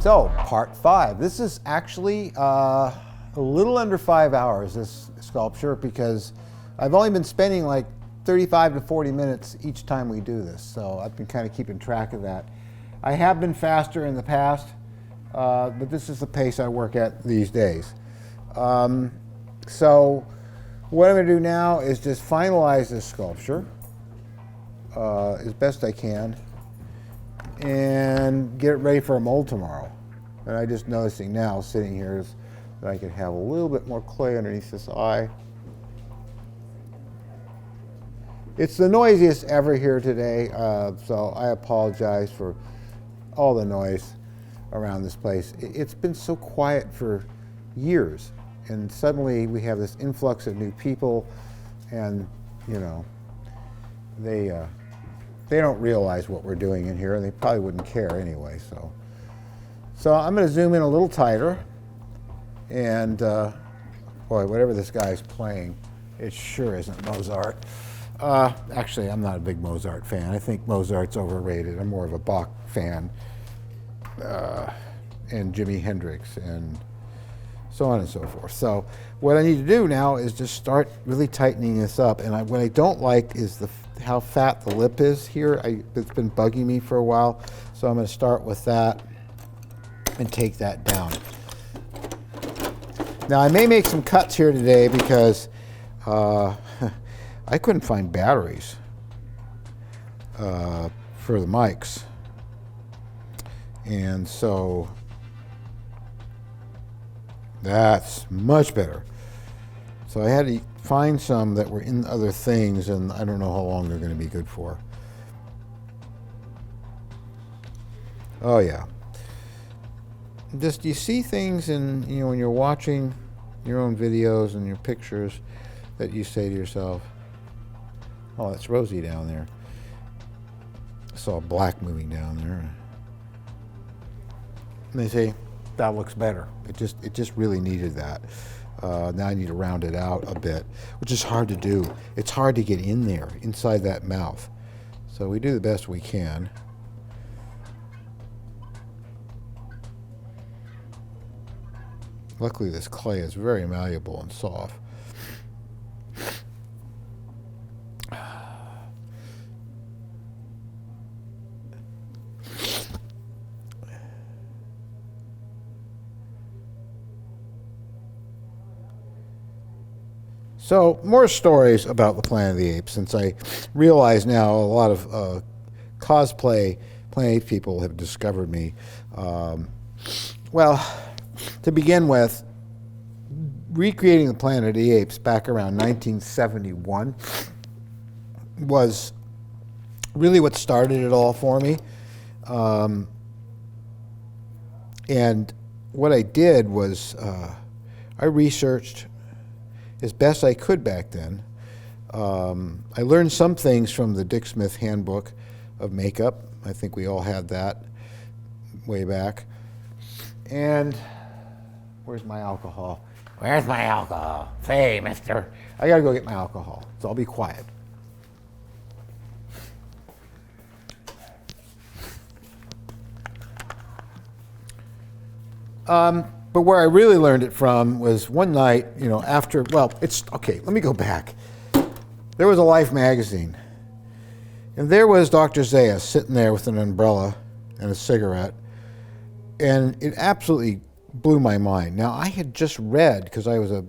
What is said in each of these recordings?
So, part 5. This is actually a little under 5 hours, this sculpture, because I've only been spending like 35 to 40 minutes each time we do this. So I've been kind of keeping track of that. I have been faster in the past, but this is the pace I work at these days. So what I'm going to do now is just finalize this sculpture as best I can and get it ready for a mold tomorrow. And I'm just noticing now, sitting here, is that I could have a little bit more clay underneath this eye. It's the noisiest ever here today, so I apologize for all the noise around this place. It's been so quiet for years, and suddenly we have this influx of new people, and you know, they don't realize what we're doing in here, and they probably wouldn't care anyway. So I'm going to zoom in a little tighter, and boy, whatever this guy's playing, it sure isn't Mozart. Actually, I'm not a big Mozart fan. I think Mozart's overrated. I'm more of a Bach fan, and Jimi Hendrix, and so on and so forth. So what I need to do now is just start really tightening this up. And what I don't like is how fat the lip is here. It's been bugging me for a while. So I'm going to start with that and take that down. Now I may make some cuts here today because I couldn't find batteries for the mics. And so that's much better. So I had to find some that were in other things, and I don't know how long they're going to be good for. Oh yeah. Just you see things in, you know, when you're watching your own videos and your pictures that you say to yourself, oh, that's Rosie down there. I saw black moving down there. And they say, that looks better. It just really needed that. Now I need to round it out a bit, which is hard to do. It's hard to get in there, inside that mouth. So we do the best we can. Luckily, this clay is very malleable and soft. So, more stories about the Planet of the Apes, since I realize now a lot of cosplay Planet of the Apes people have discovered me. Well, to begin with, recreating the Planet of the Apes back around 1971 was really what started it all for me. And what I did was I researched as best I could back then. I learned some things from the Dick Smith Handbook of Makeup. I think we all had that way back. And where's my alcohol? Where's my alcohol? Say, mister. I gotta go get my alcohol, so I'll be quiet. But where I really learned it from was one night, you know, after, well, it's, okay, let me go back. There was a Life magazine, and there was Dr. Zayas sitting there with an umbrella and a cigarette, and it absolutely blew my mind. Now, I had just read, because I was a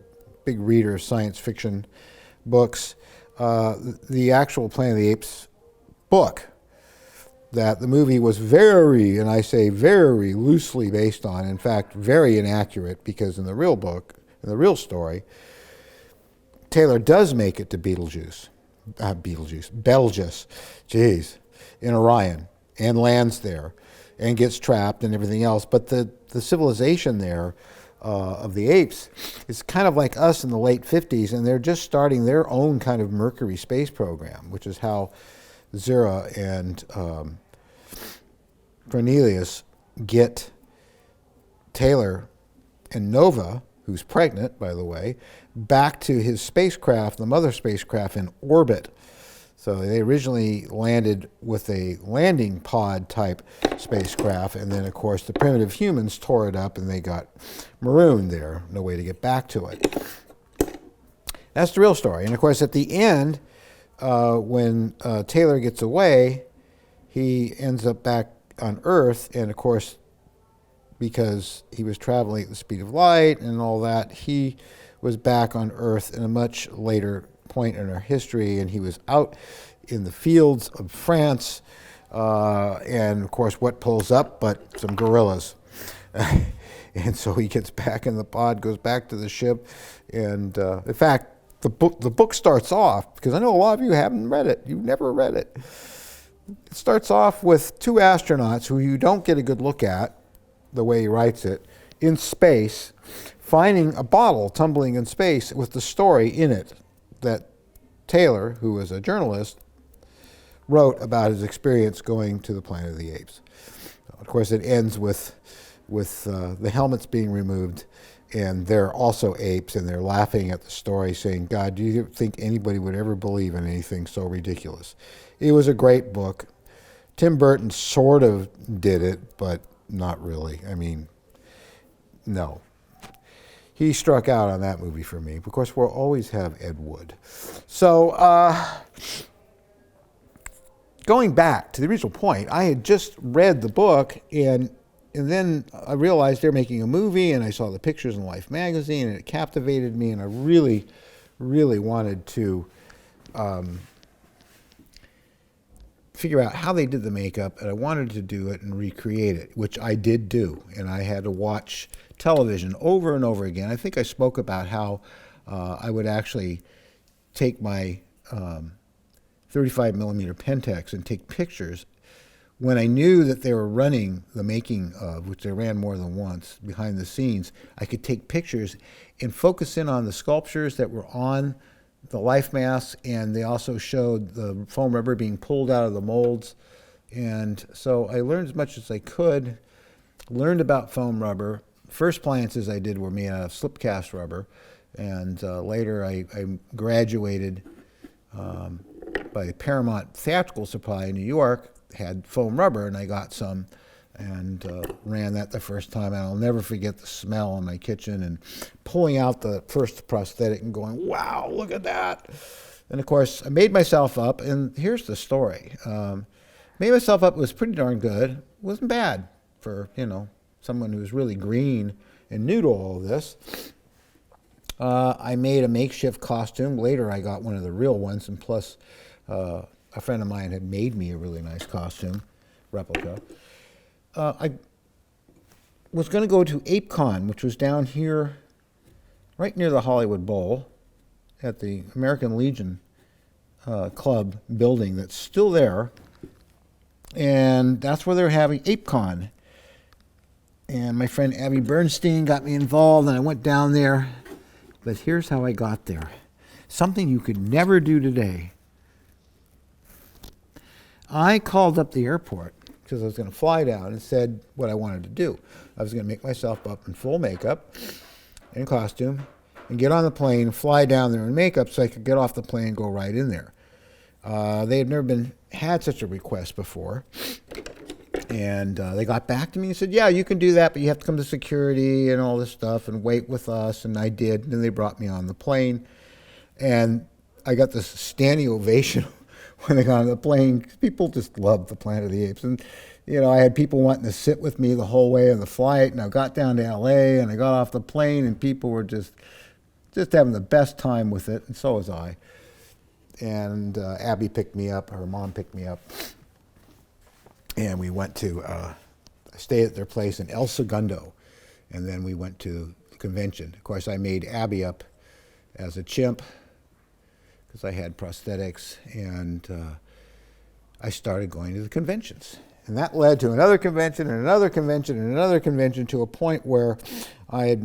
big reader of science fiction books, the actual Planet of the Apes book that the movie was very, and I say very loosely based on, in fact, very inaccurate, because in the real book, in the real story, Taylor does make it to Betelgeuse, geez, in Orion, and lands there, and gets trapped and everything else. But the civilization there of the apes is kind of like us in the late 50s, and they're just starting their own kind of Mercury space program, which is how Zira and Cornelius get Taylor and Nova, who's pregnant, by the way, back to his spacecraft, the mother spacecraft, in orbit. So they originally landed with a landing pod type spacecraft, and then of course the primitive humans tore it up and they got marooned there. No way to get back to it. That's the real story. And of course at the end, when Taylor gets away, he ends up back on Earth, and of course because he was traveling at the speed of light and all that, he was back on Earth in a much later point in our history, and he was out in the fields of France, and of course what pulls up but some gorillas. And so he gets back in the pod, goes back to the ship, and in fact the book starts off, because I know a lot of you haven't read it, you've never read it. It starts off with two astronauts who you don't get a good look at, the way he writes it, in space, finding a bottle tumbling in space with the story in it that Taylor, who was a journalist, wrote about his experience going to the Planet of the Apes. Of course, it ends with the helmets being removed, and they're also apes, and they're laughing at the story, saying, God, do you think anybody would ever believe in anything so ridiculous? It was a great book. Tim Burton sort of did it, but not really. I mean, no. He struck out on that movie for me. Of course, we'll always have Ed Wood. So, going back to the original point, I had just read the book, and then I realized they're making a movie, and I saw the pictures in Life magazine, and it captivated me, and I really, really wanted to figure out how they did the makeup, and I wanted to do it and recreate it, which I did do, and I had to watch television over and over again. I think I spoke about how I would actually take my 35 millimeter Pentax and take pictures when I knew that they were running the making of, which they ran more than once, behind the scenes. I could take pictures and focus in on the sculptures that were on the life masks, and they also showed the foam rubber being pulled out of the molds. And so I learned as much as I could, learned about foam rubber. First appliances I did were made out of slip cast rubber, and later I graduated by Paramount Theatrical Supply in New York, had foam rubber, and I got some and ran that the first time. And I'll never forget the smell in my kitchen and pulling out the first prosthetic and going, wow, look at that. And of course, I made myself up, and here's the story. Made myself up, it was pretty darn good. It wasn't bad for, someone who's really green and new to all of this. I made a makeshift costume. Later, I got one of the real ones, and plus, a friend of mine had made me a really nice costume, replica. I was going to go to ApeCon, which was down here, right near the Hollywood Bowl, at the American Legion Club building that's still there, and that's where they're having ApeCon. And my friend Abby Bernstein got me involved, and I went down there. But here's how I got there. Something you could never do today. I called up the airport because I was going to fly down and said what I wanted to do. I was going to make myself up in full makeup and costume and get on the plane, fly down there in makeup so I could get off the plane and go right in there. They had never had such a request before. And they got back to me and said, yeah, you can do that, but you have to come to security and all this stuff and wait with us. And I did. And then they brought me on the plane. And I got this standing ovation when I got on the plane. People just loved the Planet of the Apes. And, I had people wanting to sit with me the whole way on the flight. And I got down to L.A. and I got off the plane, and people were just having the best time with it. And so was I. And Abby picked me up. Her mom picked me up. And we went to stay at their place in El Segundo, and then we went to the convention. Of course, I made Abby up as a chimp because I had prosthetics, and I started going to the conventions. And that led to another convention and another convention and another convention, to a point where I had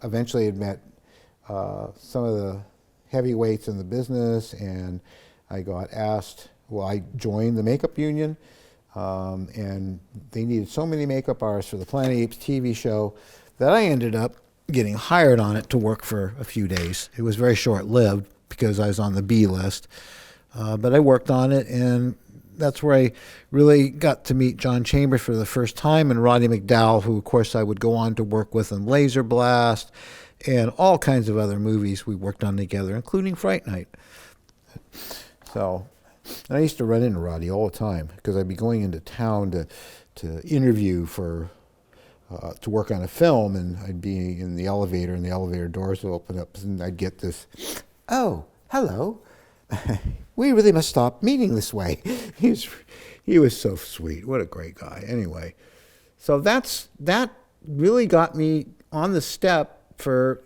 eventually had met some of the heavyweights in the business, and I got asked, I joined the makeup union. And they needed so many makeup artists for the Planet of the Apes TV show that I ended up getting hired on it to work for a few days. It was very short-lived because I was on the B list. But I worked on it, and that's where I really got to meet John Chambers for the first time, and Roddy McDowall, who, of course, I would go on to work with in Laser Blast and all kinds of other movies we worked on together, including Fright Night. So, and I used to run into Roddy all the time because I'd be going into town to interview for to work on a film, and I'd be in the elevator, and the elevator doors would open up, and I'd get this, "Oh, hello. We really must stop meeting this way." He was so sweet. What a great guy. Anyway, so that really got me on the step for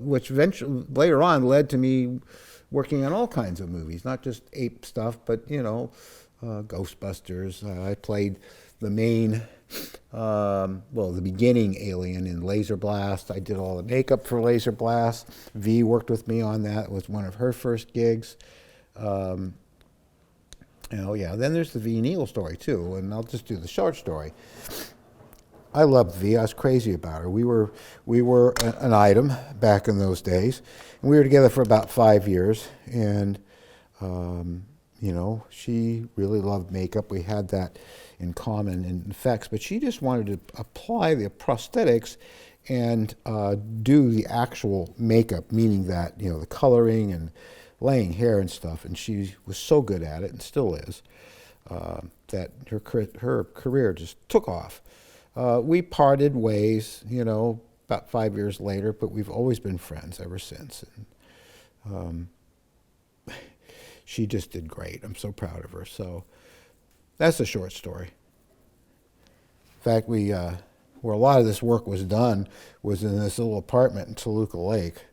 which eventually later on led to me working on all kinds of movies, not just ape stuff, but Ghostbusters. I played the main, the beginning alien in Laser Blast. I did all the makeup for Laser Blast. V worked with me on that. It was one of her first gigs. Then there's the V Neill story too, and I'll just do the short story. I loved V. I was crazy about her. We were an item back in those days, and we were together for about 5 years. And she really loved makeup. We had that in common in effects, but she just wanted to apply the prosthetics and do the actual makeup, meaning that the coloring and laying hair and stuff. And she was so good at it, and still is, that her career just took off. We parted ways, about 5 years later, but we've always been friends ever since. And she just did great. I'm so proud of her. So that's a short story. In fact, where a lot of this work was done was in this little apartment in Toluca Lake.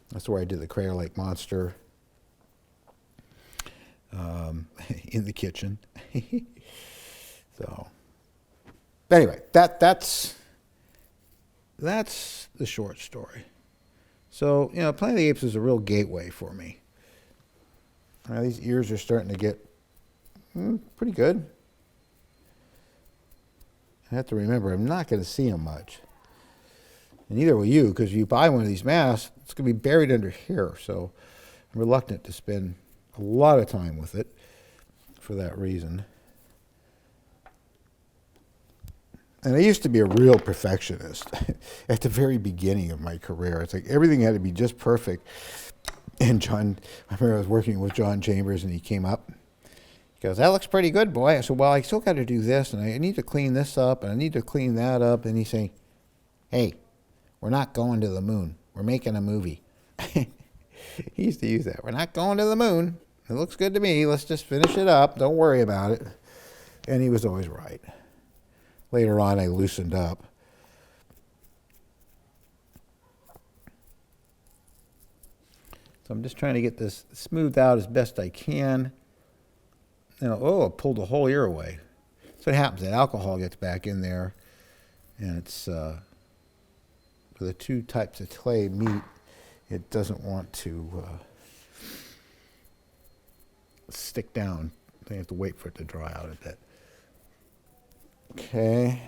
That's where I did the Crater Lake Monster in the kitchen. So. Anyway, that's the short story. So, Planet of the Apes is a real gateway for me. These ears are starting to get pretty good. I have to remember, I'm not going to see them much. And neither will you, because if you buy one of these masks, it's going to be buried under here. So I'm reluctant to spend a lot of time with it for that reason. And I used to be a real perfectionist at the very beginning of my career. It's like everything had to be just perfect. And I remember I was working with John Chambers, and he came up. He goes, "That looks pretty good, boy." I said, "Well, I still got to do this, and I need to clean this up, and I need to clean that up." And he's saying, "Hey, we're not going to the moon. We're making a movie." He used to use that. "We're not going to the moon. It looks good to me. Let's just finish it up. Don't worry about it." And he was always right. Later on, I loosened up. So I'm just trying to get this smoothed out as best I can. I pulled the whole ear away. So what happens, that alcohol gets back in there, and it's, for the two types of clay meat, it doesn't want to stick down. I have to wait for it to dry out a bit. Okay,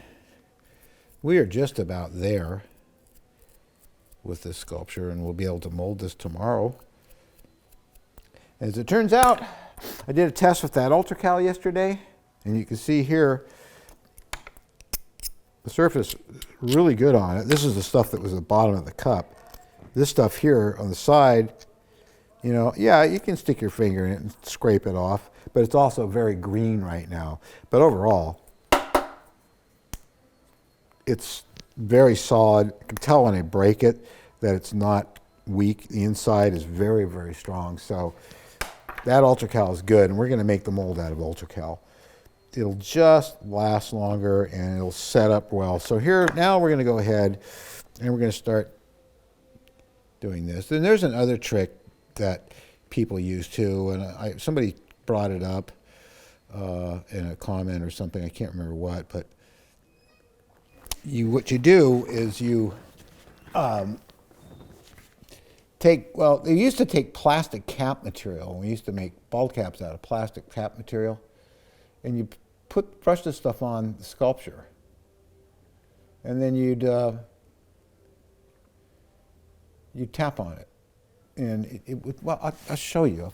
we are just about there with this sculpture, and we'll be able to mold this tomorrow. As it turns out, I did a test with that ultracal yesterday, and you can see here the surface is really good on it. This is the stuff that was at the bottom of the cup. This stuff here on the side, you can stick your finger in it and scrape it off, but it's also very green right now. But overall, it's very solid. I can tell when I break it that it's not weak. The inside is very, very strong. So that ultracal is good, and we're going to make the mold out of ultracal. It'll just last longer, and it'll set up well. So now we're going to go ahead, and we're going to start doing this. And there's another trick that people use too, and somebody brought it up in a comment or something. I can't remember what, but what you do is you they used to take plastic cap material. We used to make bald caps out of plastic cap material, and you brush this stuff on the sculpture, and then you'd tap on it, and it would. Well, I'll show you.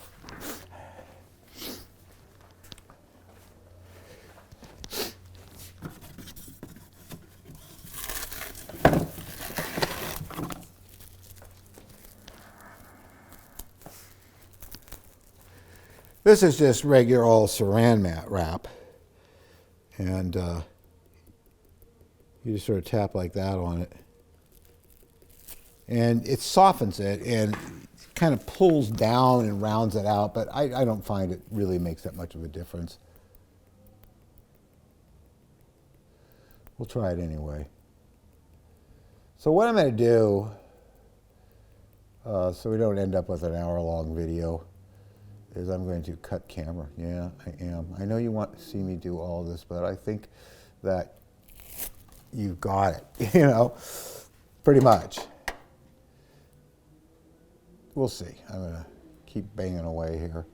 This is just regular old saran mat wrap. And you just sort of tap like that on it. And it softens it and kind of pulls down and rounds it out, but I don't find it really makes that much of a difference. We'll try it anyway. So what I'm going to do, so we don't end up with an hour-long video, is I'm going to cut camera. Yeah, I am. I know you want to see me do all this, but I think that you've got it, you know, pretty much. We'll see. I'm going to keep banging away here.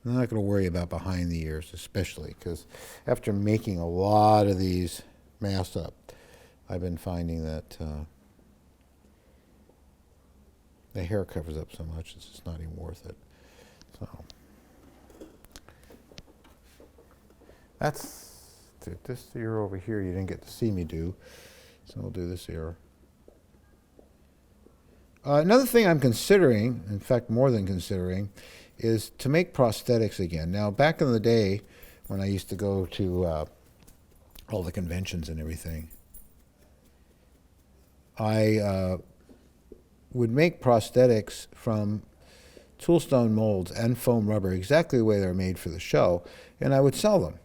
I'm not going to worry about behind the ears, especially because after making a lot of these masks up, I've been finding that the hair covers up so much it's just not even worth it. So that's this ear over here. You didn't get to see me do, so I'll do this ear. Another thing I'm considering, in fact, more than considering, is to make prosthetics again. Now, back in the day when I used to go to all the conventions and everything, I would make prosthetics from toolstone molds and foam rubber exactly the way they were made for the show, and I would sell them.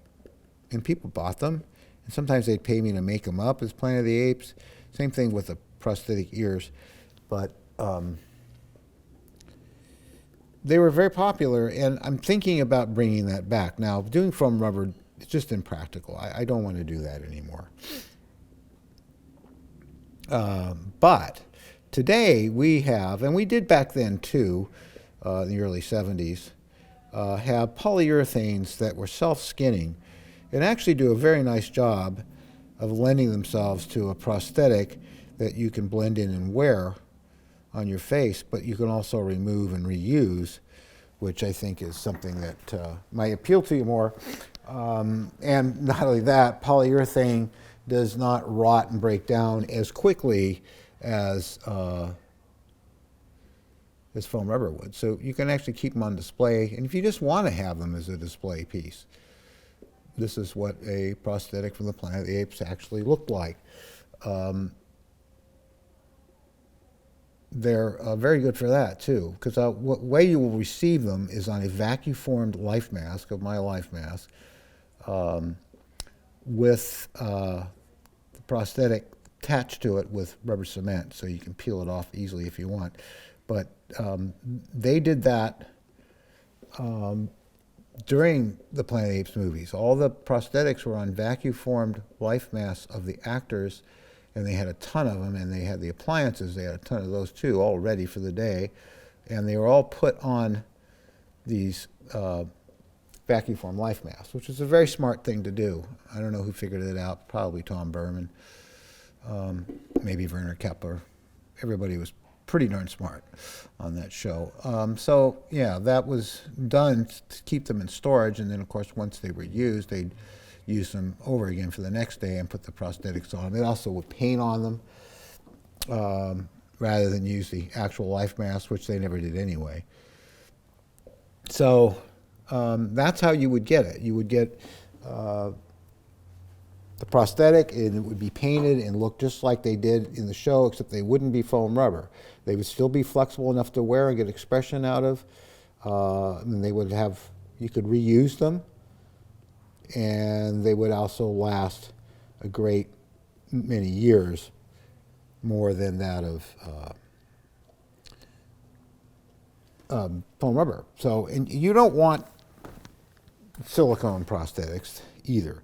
And people bought them, and sometimes they'd pay me to make them up as Planet of the Apes. Same thing with the prosthetic ears, but they were very popular, and I'm thinking about bringing that back. Now, doing foam rubber is just impractical. I don't want to do that anymore. But today we have, and we did back then too, in the early 70s, have polyurethanes that were self-skinning and actually do a very nice job of lending themselves to a prosthetic that you can blend in and wear on your face, but you can also remove and reuse, which I think is something that might appeal to you more. And not only that, polyurethane does not rot and break down as quickly as foam rubber would. So you can actually keep them on display, and if you just want to have them as a display piece, this is what a prosthetic from the Planet of the Apes actually looked like. They're very good for that too, because the way you will receive them is on a vacuum-formed life mask of my life mask, with the prosthetic attached to it with rubber cement, so you can peel it off easily if you want. But they did that during the Planet of the Apes movies. All the prosthetics were on vacuum-formed life masks of the actors, and they had a ton of them, and they had the appliances. They had a ton of those too, all ready for the day, and they were all put on these vacuum-formed life masks, which is a very smart thing to do. I don't know who figured it out, probably Tom Berman, maybe Werner Kepler. Everybody was pretty darn smart on that show. So yeah, that was done to keep them in storage, and then of course once they were used, they'd use them over again for the next day and put the prosthetics on them. They also would paint on them rather than use the actual life mask, which they never did anyway. So that's how you would get it. You would get the prosthetic, and it would be painted and look just like they did in the show, except they wouldn't be foam rubber. They would still be flexible enough to wear and get expression out of. And they would have, you could reuse them, and they would also last a great many years, more than that of foam rubber. So, and you don't want silicone prosthetics either.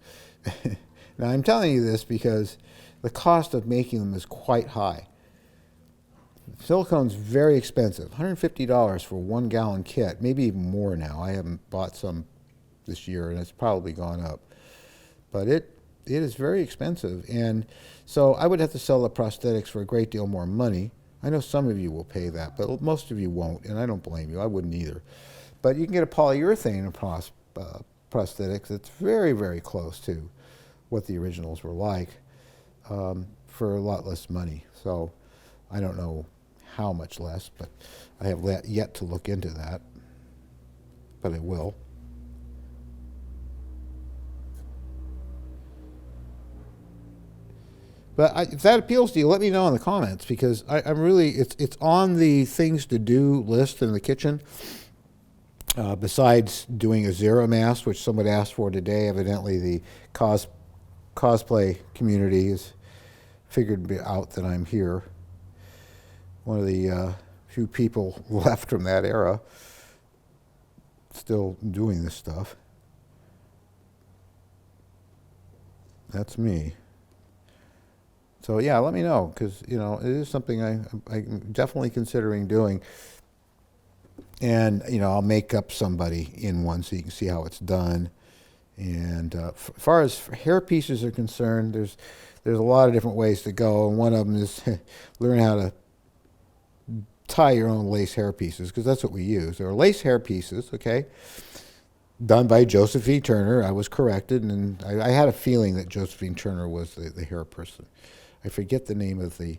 Now, I'm telling you this because the cost of making them is quite high. Silicone's very expensive, $150 for a 1-gallon kit, maybe even more now. I haven't bought some this year, and it's probably gone up. But it is very expensive, and so I would have to sell the prosthetics for a great deal more money. I know some of you will pay that, but most of you won't, and I don't blame you. I wouldn't either. But you can get a polyurethane prosthetics that's very, very close to what the originals were like. for a lot less money. So I don't know how much less, but I have yet to look into that, but I will. But if that appeals to you, let me know in the comments, because I'm really, it's on the things to do list in the kitchen. Besides doing a zero mask, which somebody asked for today, evidently the cosplay community has figured out that I'm here. One of the few people left from that era still doing this stuff. That's me. So yeah, let me know, because it is something I'm definitely considering doing. And I'll make up somebody in one so you can see how it's done. And as far as hair pieces are concerned, there's a lot of different ways to go, and one of them is learn how to tie your own lace hair pieces, because that's what we use. There are lace hair pieces, okay, done by Josephine Turner. I was corrected, and I had a feeling that Josephine Turner was the hair person. I forget the name of the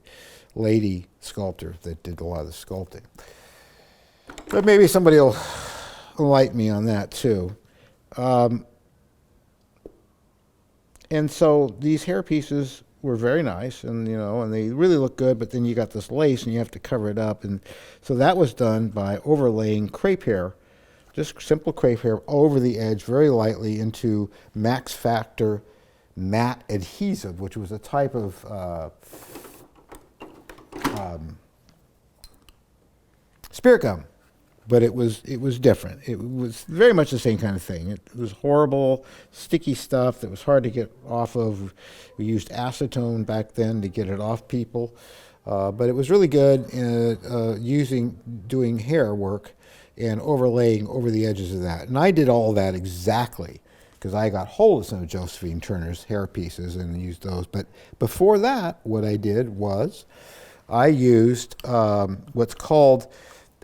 lady sculptor that did a lot of the sculpting. But maybe somebody will enlighten me on that too. And so these hair pieces were very nice, and and they really look good, but then you got this lace and you have to cover it up. And so that was done by overlaying crepe hair, just simple crepe hair over the edge very lightly into Max Factor matte adhesive, which was a type of spirit gum, but it was different. It was very much the same kind of thing. It was horrible, sticky stuff that was hard to get off of. We used acetone back then to get it off people, but it was really good doing hair work and overlaying over the edges of that. And I did all that exactly, because I got hold of some of Josephine Turner's hair pieces and used those. But before that, what I did was I used what's called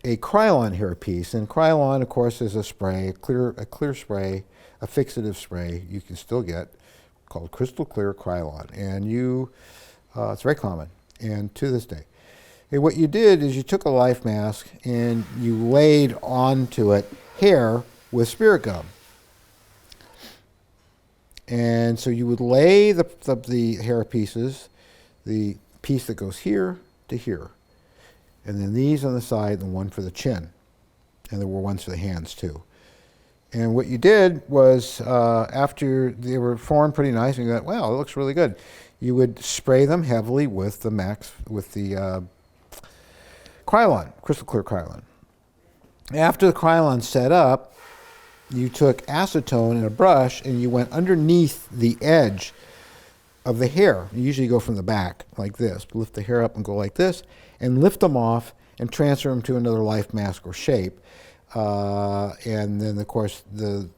a Krylon hair piece. And Krylon, of course, is a spray, a clear spray, a fixative spray you can still get, called Crystal Clear Krylon. And it's very common, and to this day. And what you did is you took a life mask and you laid onto it hair with spirit gum. And so you would lay the hair pieces, the piece that goes here to here, and then these on the side and one for the chin. And there were ones for the hands too. And what you did was, after they were formed pretty nice, and you thought, wow, it looks really good, you would spray them heavily with the Krylon, Crystal Clear Krylon. After the Krylon set up, you took acetone and a brush and you went underneath the edge of the hair. You usually go from the back like this. Lift the hair up and go like this, and lift them off and transfer them to another life mask or shape. And then, of course, the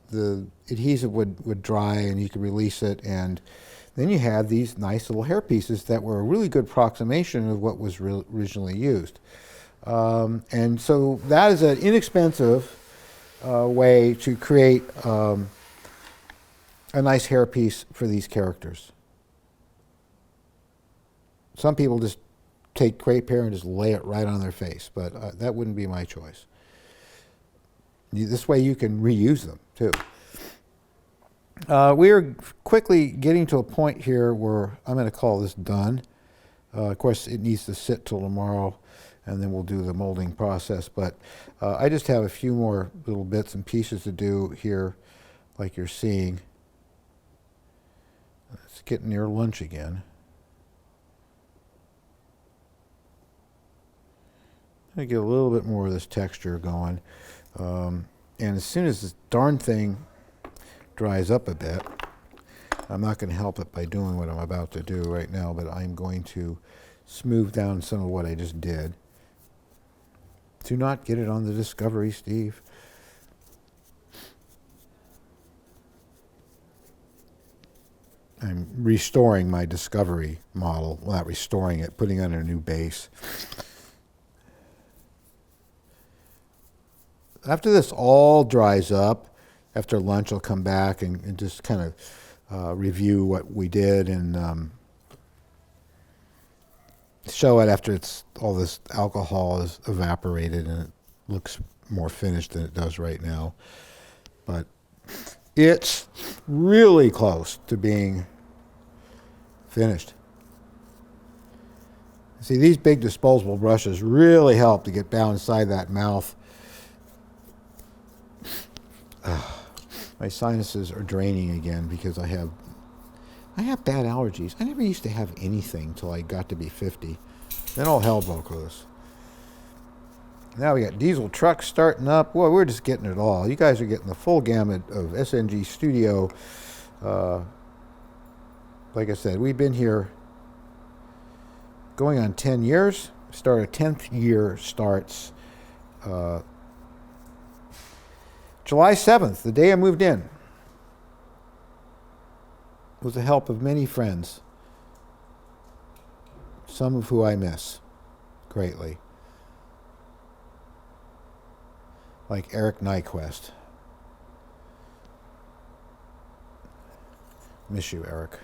adhesive would dry and you could release it. And then you had these nice little hair pieces that were a really good approximation of what was originally used. And so that is an inexpensive way to create a nice hair piece for these characters. Some people just take crepe hair and just lay it right on their face, but that wouldn't be my choice. This way you can reuse them too. We are quickly getting to a point here where I'm going to call this done. Of course, it needs to sit till tomorrow, and then we'll do the molding process. But I just have a few more little bits and pieces to do here, like you're seeing. It's getting near lunch again. I get a little bit more of this texture going. And as soon as this darn thing dries up a bit, I'm not going to help it by doing what I'm about to do right now, but I'm going to smooth down some of what I just did. Do not get it on the Discovery, Steve. I'm restoring my Discovery model. Well, not restoring it, putting on a new base. After this all dries up, after lunch I'll come back and just kind of review what we did and show it after all this alcohol is evaporated and it looks more finished than it does right now. But it's really close to being finished. See, these big disposable brushes really help to get down inside that mouth. My sinuses are draining again because I have bad allergies. I never used to have anything till I got to be 50. Then all hell broke loose. Now we got diesel trucks starting up. Boy, we're just getting it all. You guys are getting the full gamut of SNG Studio. Like I said, we've been here going on 10 years. Our 10th year starts July 7th, the day I moved in. With the help of many friends, some of who I miss greatly. Like Eric Nyquist. Miss you, Eric.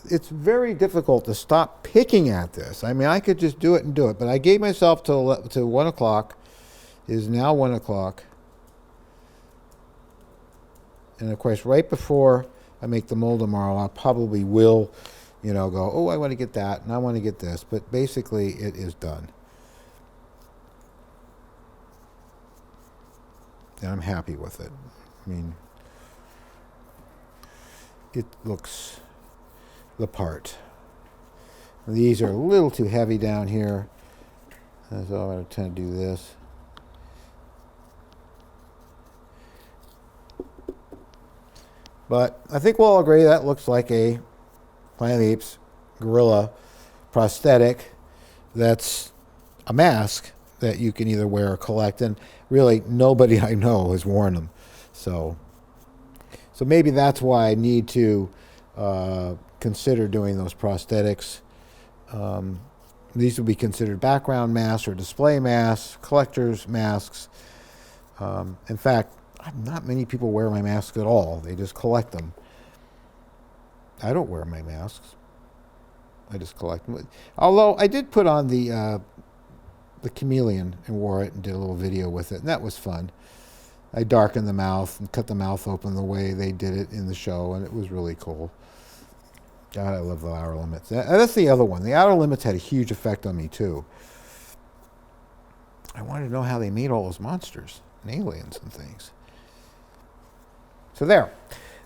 It's very difficult to stop picking at this. I mean, I could just do it, but I gave myself to 1 o'clock. It is now 1 o'clock. And of course, right before I make the mold tomorrow, I probably will, go, oh, I want to get that, and I want to get this. But basically, it is done. And I'm happy with it. I mean, it looks the part. These are a little too heavy down here. So I'm going to tend to do this. But I think we'll all agree that looks like a Planet of the Apes gorilla prosthetic that's a mask that you can either wear or collect. And really, nobody I know has worn them. So maybe that's why I need to consider doing those prosthetics. These would be considered background masks or display masks, collector's masks. In fact, not many people wear my masks at all. They just collect them. I don't wear my masks. I just collect them. Although I did put on the chameleon and wore it and did a little video with it, and that was fun. I darkened the mouth and cut the mouth open the way they did it in the show, and it was really cool. God, I love the outer limits. That's the other one. The outer limits had a huge effect on me, too. I wanted to know how they made all those monsters and aliens and things. So there.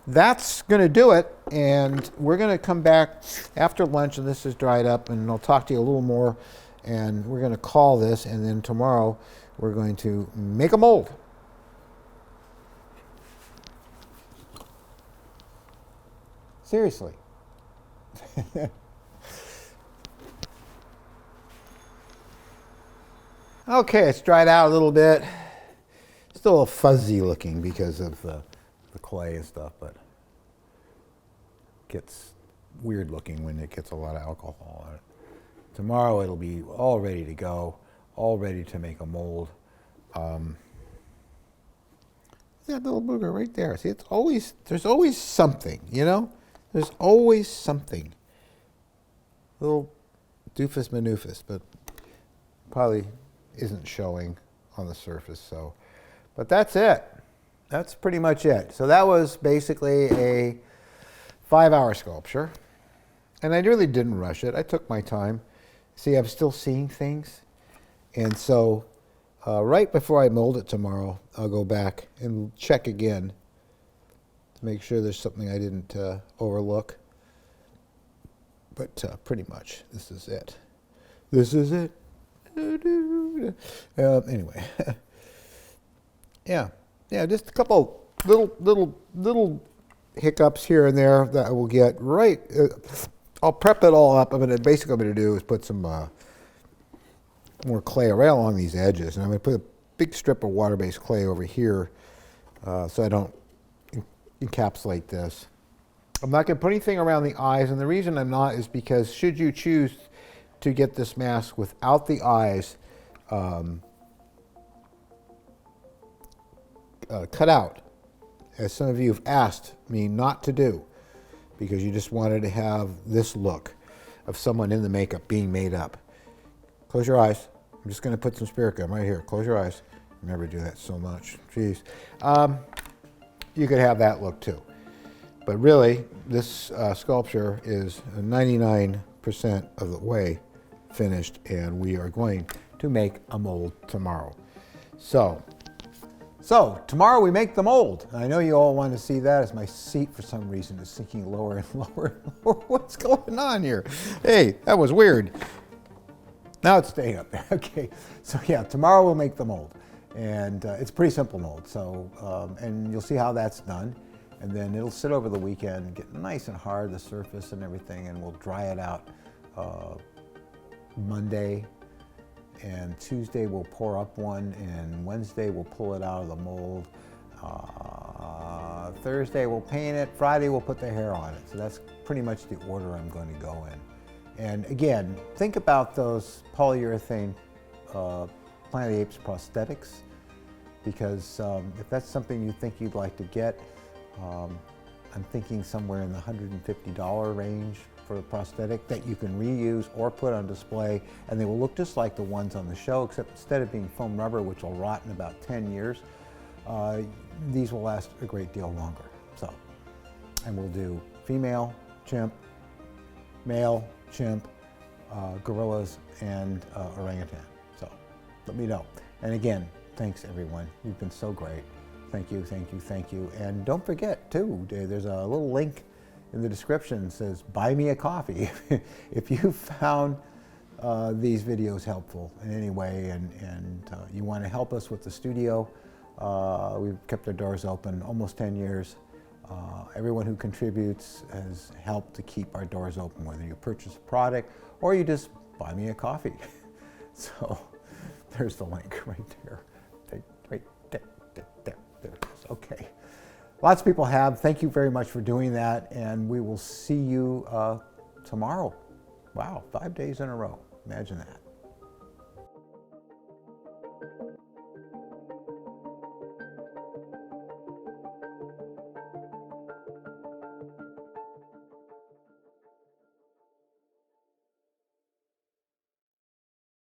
That's going to do it, and we're going to come back after lunch, and this is dried up, and I'll talk to you a little more, and we're going to call this, and then tomorrow we're going to make a mold. Seriously. Okay, it's dried out a little bit. Still a little fuzzy looking because of the clay and stuff, but it gets weird looking when it gets a lot of alcohol on it. Tomorrow it'll be all ready to go, all ready to make a mold. That little booger right there. See, there's always something, There's always something. Little doofus madoofus, but probably isn't showing on the surface. But that's it. That's pretty much it. So that was basically a 5-hour sculpture. And I really didn't rush it. I took my time. See, I'm still seeing things. And so right before I mold it tomorrow, I'll go back and check again to make sure there's something I didn't overlook. But pretty much, this is it. This is it. Anyway. Yeah, just a couple little hiccups here and there that I will get right. I'll prep it all up. Basically what I'm going to do is put some more clay right along these edges. And I'm going to put a big strip of water-based clay over here so I don't encapsulate this. I'm not going to put anything around the eyes, and the reason I'm not is because should you choose to get this mask without the eyes cut out as some of you have asked me not to do, because you just wanted to have this look of someone in the makeup being made up. Close your eyes. I'm just going to put some spirit gum right here. Close your eyes. I never do that so much. Jeez. You could have that look too. But really, this sculpture is 99% of the way finished, and we are going to make a mold tomorrow. So tomorrow we make the mold. I know you all want to see that, as my seat for some reason is sinking lower and lower and lower. What's going on here? Hey, that was weird. Now it's staying up there. Okay, so yeah, tomorrow we'll make the mold. And it's a pretty simple mold. So, and you'll see how that's done. And then it'll sit over the weekend, get nice and hard, the surface and everything, and we'll dry it out Monday. And Tuesday we'll pour up one, and Wednesday we'll pull it out of the mold. Thursday we'll paint it, Friday we'll put the hair on it. So that's pretty much the order I'm going to go in. And again, think about those polyurethane Planet of the Apes prosthetics, because if that's something you think you'd like to get, I'm thinking somewhere in the $150 range for a prosthetic that you can reuse or put on display, and they will look just like the ones on the show, except instead of being foam rubber, which will rot in about 10 years, these will last a great deal longer. So, and we'll do female, chimp, male, chimp, gorillas, and orangutan. So let me know. And again, thanks everyone. You've been so great. Thank you, thank you, thank you. And don't forget too, there's a little link in the description that says buy me a coffee. If you found these videos helpful in any way, and you want to help us with the studio, we've kept our doors open almost 10 years. Everyone who contributes has helped to keep our doors open, whether you purchase a product or you just buy me a coffee. So there's the link right there. Right there, there it is. Okay. Lots of people have. Thank you very much for doing that, and we will see you tomorrow. Wow, 5 days in a row. Imagine that.